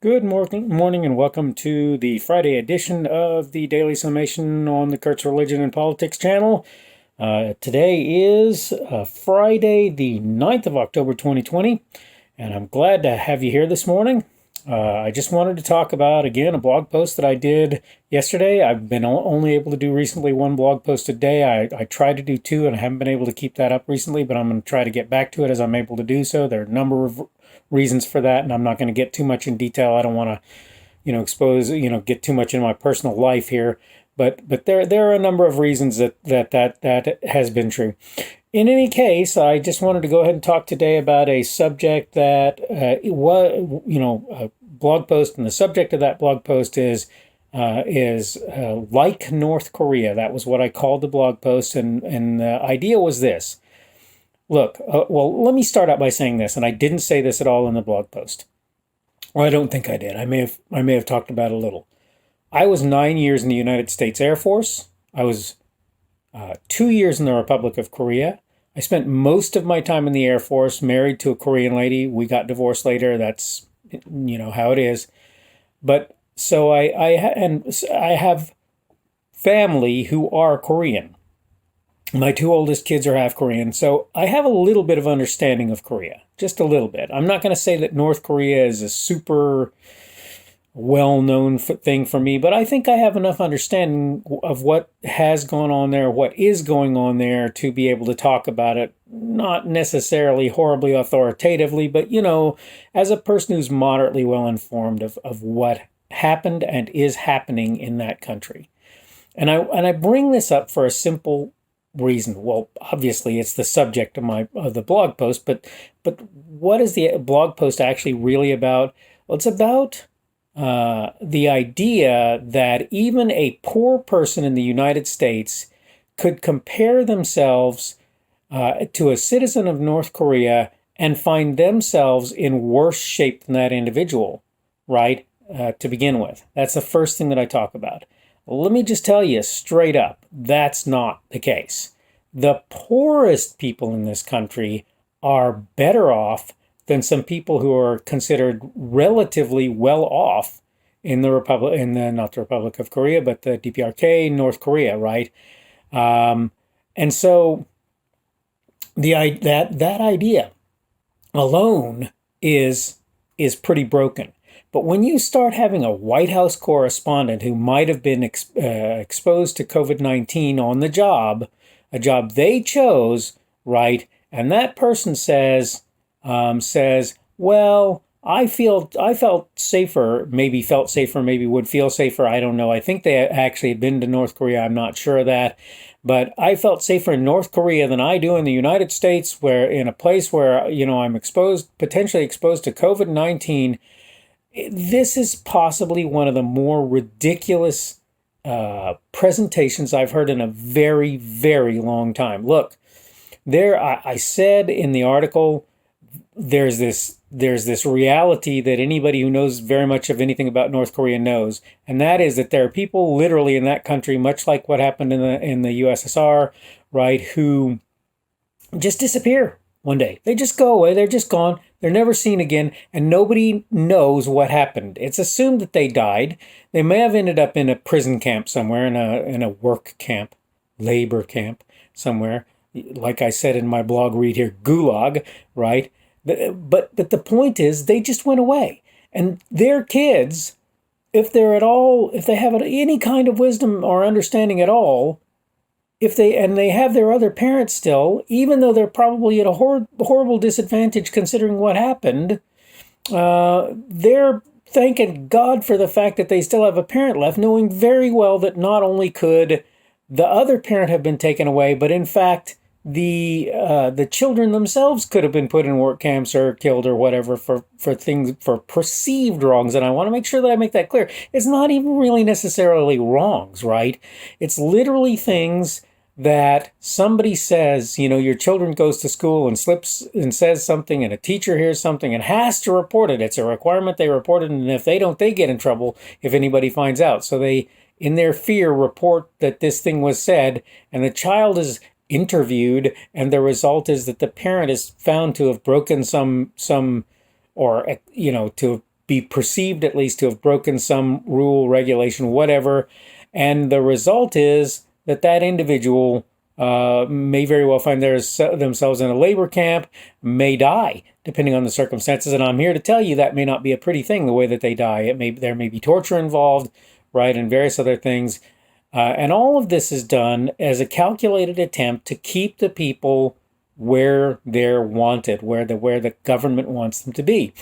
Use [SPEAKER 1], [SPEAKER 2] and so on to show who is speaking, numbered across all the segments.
[SPEAKER 1] Good morning, and welcome to the Friday edition of the Daily Summation on the Kurt's Religion and Politics channel. Today is Friday, the 9th of October, 2020, and I'm glad to have you here this morning. I just wanted to talk about, again, a blog post that I did yesterday. I've been only able to do recently one blog post a day. I tried to do two, and I haven't been able to keep that up recently, but I'm going to try to get back to it as I'm able to do so. There are a number of reasons for that, and I'm not going to get too much in detail. I don't want to, expose, get too much in my personal life here. But there are a number of reasons that has been true. In any case, I just wanted to go ahead and talk today about a subject that was, a blog post, and the subject of that blog post is like North Korea. That was what I called the blog post, and the idea was this. Look, well, let me start out by saying this, and I didn't say this at all in the blog post. Or I don't think I did. I may have talked about it a little. I was 9 years in the United States Air Force. I was 2 years in the Republic of Korea. I spent most of my time in the Air Force, married to a Korean lady. We got divorced later. That's, how it is. But so I have family who are Korean. My two oldest kids are half Korean, so I have a little bit of understanding of Korea, just a little bit. I'm not going to say that North Korea is a super well-known thing for me, but I think I have enough understanding of what has gone on there, what is going on there, to be able to talk about it, not necessarily horribly authoritatively, but, as a person who's moderately well-informed of what happened and is happening in that country. And I bring this up for a simple reason. Well, obviously it's the subject of the blog post, but what is the blog post actually really about? Well, it's about the idea that even a poor person in the United States could compare themselves to a citizen of North Korea and find themselves in worse shape than that individual, right? To begin with. That's the first thing that I talk about. Let me just tell you straight up, that's not the case. The poorest people in this country are better off than some people who are considered relatively well off in the not the Republic of Korea, but the DPRK, North Korea, right? And so that idea alone is pretty broken. But when you start having a White House correspondent who might have been exposed to COVID-19 on the job, a job they chose, right? And that person says, well, I felt safer, maybe would feel safer. I don't know. I think they actually had been to North Korea. I'm not sure of that. But I felt safer in North Korea than I do in the United States, where in a place where, I'm potentially exposed to COVID-19. This is possibly one of the more ridiculous presentations I've heard in a very, very long time. Look, I said in the article, there's this reality that anybody who knows very much of anything about North Korea knows, and that is that there are people literally in that country, much like what happened in the USSR, right, who just disappear one day. They just go away. They're just gone. They're never seen again, and nobody knows what happened. It's assumed that they died. They may have ended up in a prison camp somewhere, in a work camp, labor camp somewhere. Like I said in my blog read here, gulag, right? But the point is, they just went away. And their kids, if they have any kind of wisdom or understanding at all, if they have their other parents still, even though they're probably at a horrible disadvantage considering what happened, they're thanking God for the fact that they still have a parent left, knowing very well that not only could the other parent have been taken away, but in fact the children themselves could have been put in work camps or killed or whatever for perceived wrongs. And I want to make sure that I make that clear. It's not even really necessarily wrongs, right? It's literally things that somebody says, your children goes to school and slips and says something, and a teacher hears something and has to report it. It's a requirement they report it, and if they don't, they get in trouble if anybody finds out. So they, in their fear, report that this thing was said, and the child is interviewed, and the result is that the parent is found to have broken some or to be perceived at least to have broken some rule, regulation, whatever. And the result is that that individual may very well find themselves in a labor camp, may die, depending on the circumstances. And I'm here to tell you that may not be a pretty thing, the way that they die. There may be torture involved, right, and various other things. And all of this is done as a calculated attempt to keep the people where they're wanted, where the government wants them to be.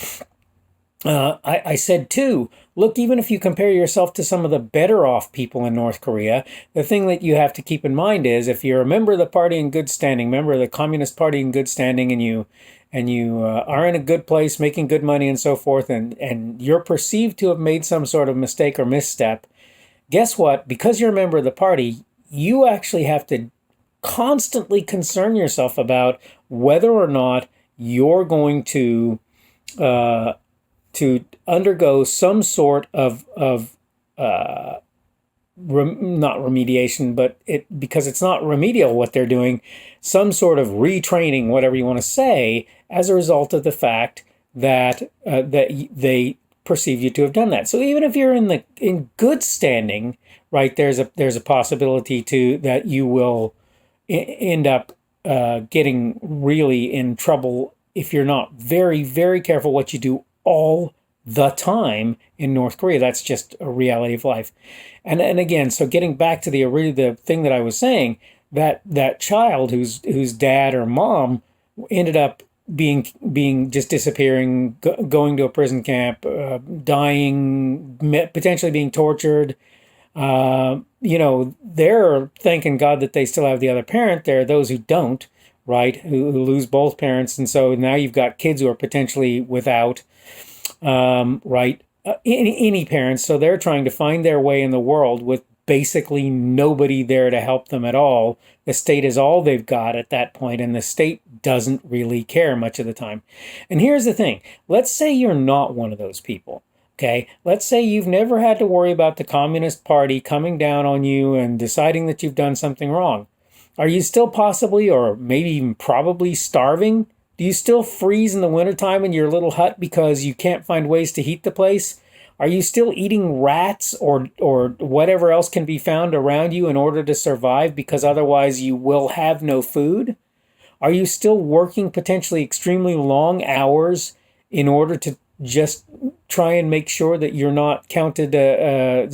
[SPEAKER 1] I said too, look, even if you compare yourself to some of the better off people in North Korea, the thing that you have to keep in mind is if you're a member of the party in good standing, member of the Communist Party in good standing, and you are in a good place, making good money and so forth, and you're perceived to have made some sort of mistake or misstep, guess what? Because you're a member of the party, you actually have to constantly concern yourself about whether or not you're going to undergo some sort of not remediation, but because it's not remedial what they're doing, some sort of retraining, whatever you want to say, as a result of the fact that that they perceive you to have done that. So even if you're in good standing, right, there's a possibility that you will end up getting really in trouble if you're not very, very careful what you do all the time in North Korea. That's just a reality of life. And again, so getting back to the thing that I was saying, that child whose dad or mom ended up being just disappearing, going to a prison camp, dying, potentially being tortured. They're thanking God that they still have the other parent. There are those who don't, right, who lose both parents. And so now you've got kids who are potentially without, right, any parents. So they're trying to find their way in the world with basically nobody there to help them at all. The state is all they've got at that point, and the state doesn't really care much of the time. And here's the thing. Let's say you're not one of those people. Okay, let's say you've never had to worry about the Communist Party coming down on you and deciding that you've done something wrong. Are you still possibly, or maybe even probably, starving? Do you still freeze in the wintertime in your little hut because you can't find ways to heat the place? Are you still eating rats or whatever else can be found around you in order to survive, because otherwise you will have no food? Are you still working potentially extremely long hours in order to just try and make sure that you're not counted a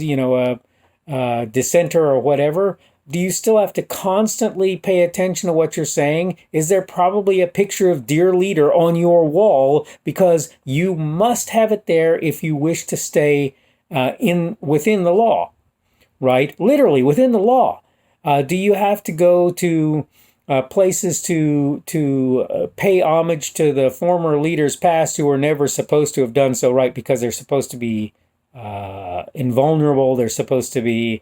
[SPEAKER 1] dissenter or whatever? Do you still have to constantly pay attention to what you're saying? Is there probably a picture of Dear Leader on your wall because you must have it there if you wish to stay within the law, right? Literally within the law. Do you have to go to places to pay homage to the former leaders past who were never supposed to have done so, right? Because they're supposed to be invulnerable. They're supposed to be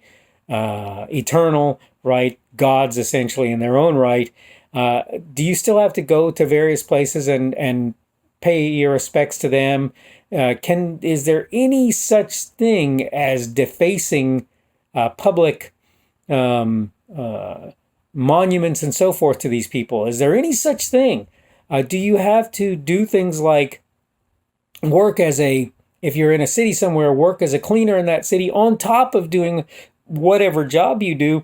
[SPEAKER 1] eternal, right? Gods essentially in their own right. Do you still have to go to various places and pay your respects to them? Is there any such thing as defacing public monuments and so forth to these people? Is there any such thing? Do you have to do things like if you're in a city somewhere, work as a cleaner in that city on top of doing whatever job you do?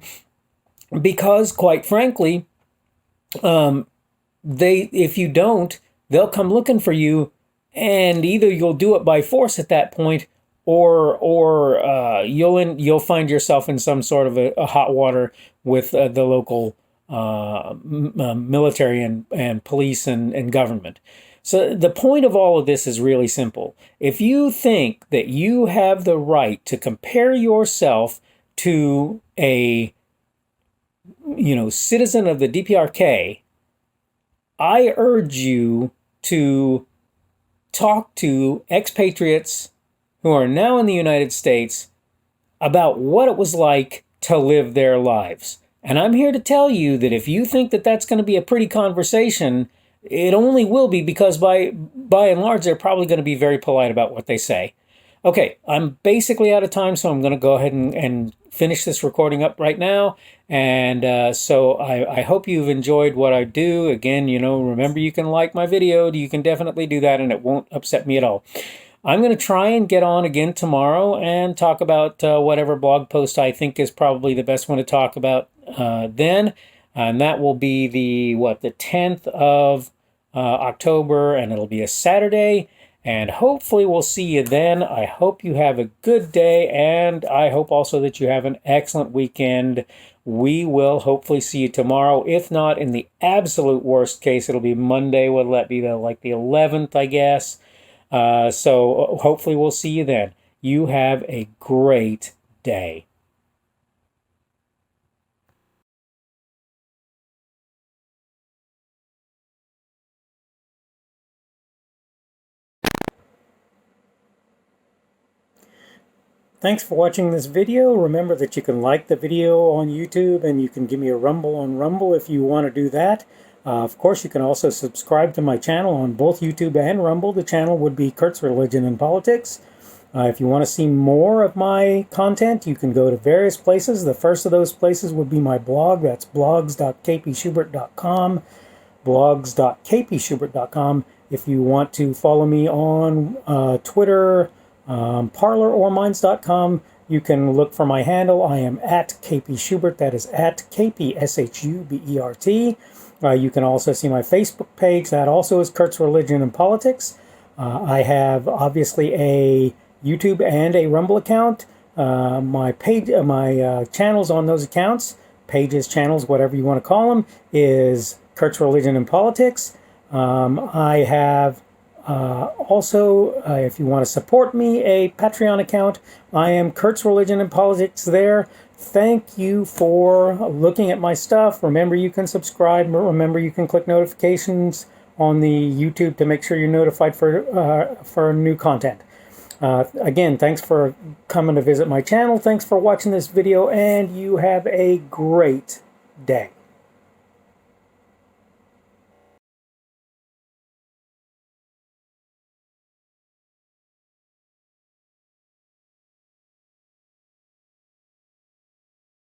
[SPEAKER 1] Because quite frankly, if you don't, they'll come looking for you, and either you'll do it by force at that point, or you'll find yourself in some sort of a hot water with the local military and police and government. So the point of all of this is really simple. If you think that you have the right to compare yourself to a citizen of the DPRK, I urge you to talk to expatriates who are now in the United States about what it was like to live their lives. And I'm here to tell you that if you think that that's going to be a pretty conversation, it only will be, because by and large, they're probably going to be very polite about what they say. Okay, I'm basically out of time, so I'm going to go ahead and finish this recording up right now. And so I hope you've enjoyed what I do. Again, remember, you can like my video. You can definitely do that, and it won't upset me at all. I'm going to try and get on again tomorrow and talk about whatever blog post I think is probably the best one to talk about then. And that will be the 10th of October, and it'll be a Saturday. And hopefully we'll see you then. I hope you have a good day, and I hope also that you have an excellent weekend. We will hopefully see you tomorrow. If not, in the absolute worst case, it'll be Monday. Will that be like the 11th, I guess? So hopefully we'll see you then. You have a great day. Thanks for watching this video. Remember that you can like the video on YouTube, and you can give me a rumble on Rumble if you want to do that. Of course, you can also subscribe to my channel on both YouTube and Rumble. The channel would be Kurt's Religion and Politics. If you want to see more of my content, you can go to various places. The first of those places would be my blog. That's blogs.kpschubert.com. blogs.kpschubert.com. If you want to follow me on Twitter, Parler or Minds.com, you can look for my handle. I am at kpschubert. That is at kpschubert. You can also see my Facebook page. That also is Kurt's Religion and Politics. I have obviously a YouTube and a Rumble account. My page, my channels on those accounts, pages, channels, whatever you want to call them, is Kurt's Religion and Politics. I have also, if you want to support me, a Patreon account. I am Kurt's Religion and Politics there. Thank you for looking at my stuff. Remember, you can subscribe. Remember, you can click notifications on the YouTube to make sure you're notified for new content. Again, thanks for coming to visit my channel. Thanks for watching this video, and you have a great day.